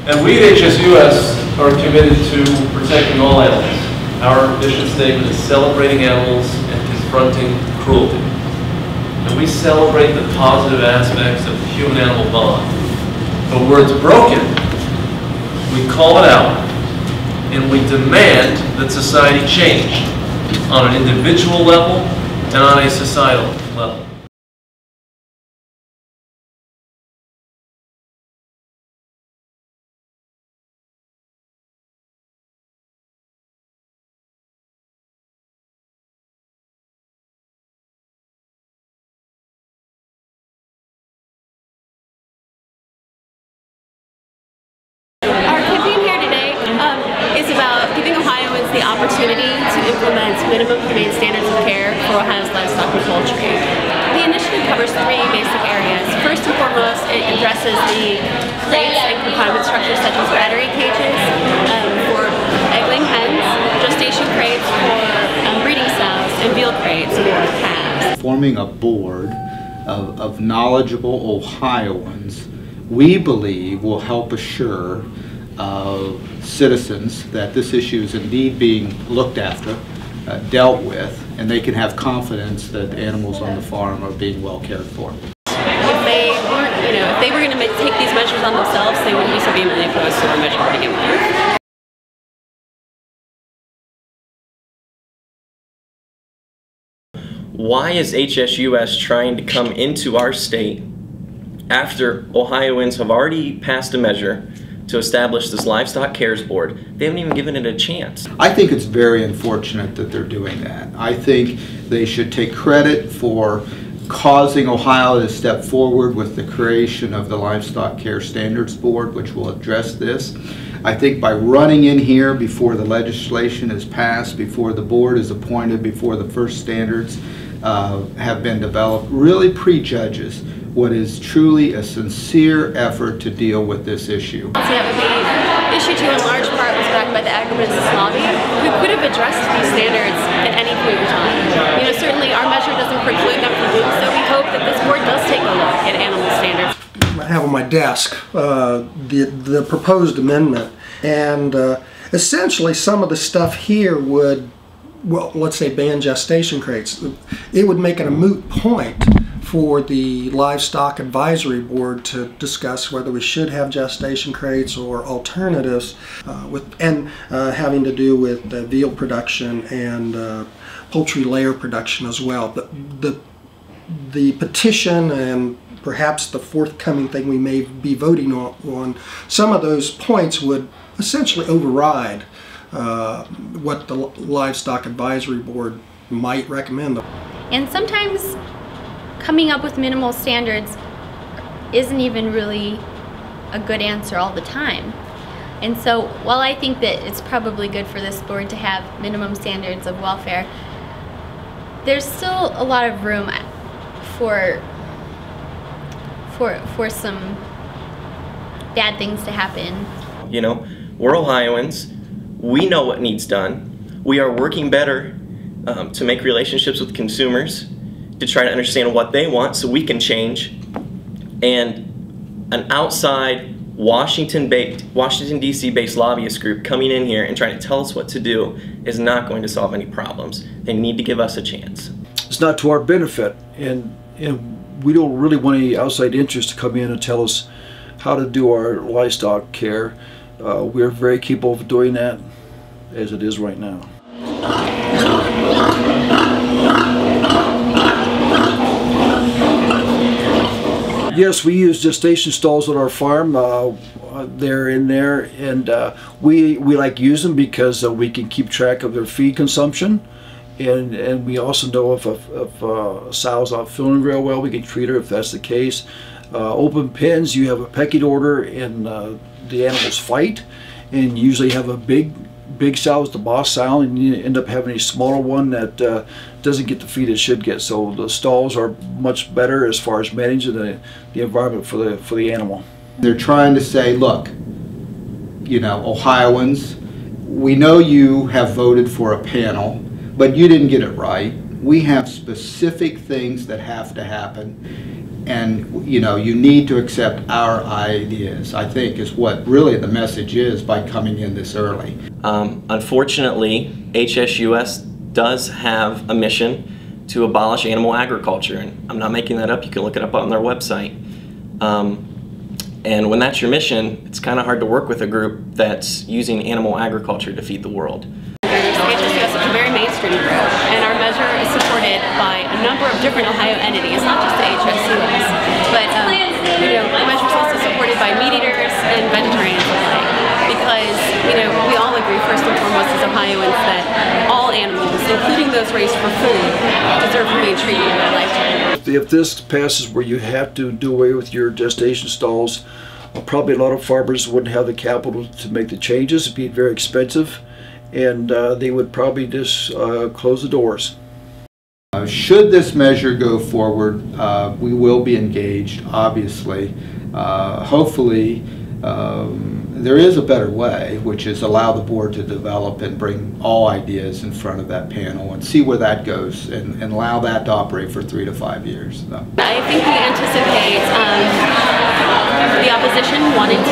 And we at HSUS are committed to protecting all animals. Our mission statement is celebrating animals and confronting cruelty. And we celebrate the positive aspects of the human-animal bond. But where it's broken, we call it out, and we demand that society change on an individual level and on a societal level. Is about giving Ohioans the opportunity to implement minimum humane standards of care for Ohio's livestock and poultry. The initiative covers three basic areas. First and foremost, it addresses the crates and confinement structures such as battery cages for egg-laying hens, gestation crates for breeding sows, and veal crates for calves. Forming a board of knowledgeable Ohioans, we believe will help assure citizens that this issue is indeed being looked after, dealt with, and they can have confidence that the animals on the farm are being well cared for. If they were going to take these measures on themselves, they wouldn't be so vehemently opposed to our measure to begin with. Why is HSUS trying to come into our state after Ohioans have already passed a measure to establish this Livestock Cares Board? They haven't even given it a chance. I think it's very unfortunate that they're doing that. I think they should take credit for causing Ohio to step forward with the creation of the Livestock Care Standards Board, which will address this. I think by running in here before the legislation is passed, before the board is appointed, before the first standards have been developed, really prejudges what is truly a sincere effort to deal with this issue. The issue too in large part was backed by the agribusiness lobby, who could have addressed these standards at any point in time. Certainly our measure doesn't preclude them from doing so. We hope that this board does take a look at animal standards. I have on my desk the proposed amendment, and essentially some of the stuff here would, well, let's say ban gestation crates. It would make it a moot point for the Livestock Advisory Board to discuss whether we should have gestation crates or alternatives, having to do with veal production and poultry layer production as well. The petition and perhaps the forthcoming thing we may be voting on, some of those points would essentially override what the Livestock Advisory Board might recommend. And sometimes coming up with minimal standards isn't even really a good answer all the time. And so while I think that it's probably good for this board to have minimum standards of welfare, there's still a lot of room for some bad things to happen. We're Ohioans. We know what needs done. We are working better to make relationships with consumers, to try to understand what they want so we can change. And an outside Washington DC based lobbyist group coming in here and trying to tell us what to do is not going to solve any problems. They need to give us a chance. It's not to our benefit, and we don't really want any outside interest to come in and tell us how to do our livestock care. We're very capable of doing that as it is right now. Yes, we use gestation stalls on our farm. They're in there, and we like use them because we can keep track of their feed consumption, and we also know if a sow's not feeling real well, we can treat her if that's the case. Open pens, you have a pecking order, and the animals fight, and usually have a big sow is the boss sow, and you end up having a smaller one that doesn't get the feed it should get. So the stalls are much better as far as managing the environment for the animal. They're trying to say, look, Ohioans, we know you have voted for a panel, but you didn't get it right. We have specific things that have to happen. and you know, you need to accept our ideas, I think, is what really the message is by coming in this early. Unfortunately, HSUS does have a mission to abolish animal agriculture, and I'm not making that up. You can look it up on their website. And when that's your mission, it's kind of hard to work with a group that's using animal agriculture to feed the world. HSUS is a very mainstream group, and our measure is supported by a number of different Ohio entities, not just the HSUS, but you know, the measure is also supported by meat eaters and vegetarians alike, because you know, we all agree first and foremost as Ohioans that all animals, including those raised for food, deserve humane treatment in their lifetime. If this passes where you have to do away with your gestation stalls, probably a lot of farmers wouldn't have the capital to make the changes. It'd be very expensive, and they would probably just close the doors. Should this measure go forward, we will be engaged, obviously. Hopefully, there is a better way, which is allow the board to develop and bring all ideas in front of that panel and see where that goes, and allow that to operate for 3 to 5 years. So. I think we anticipate the opposition wanting to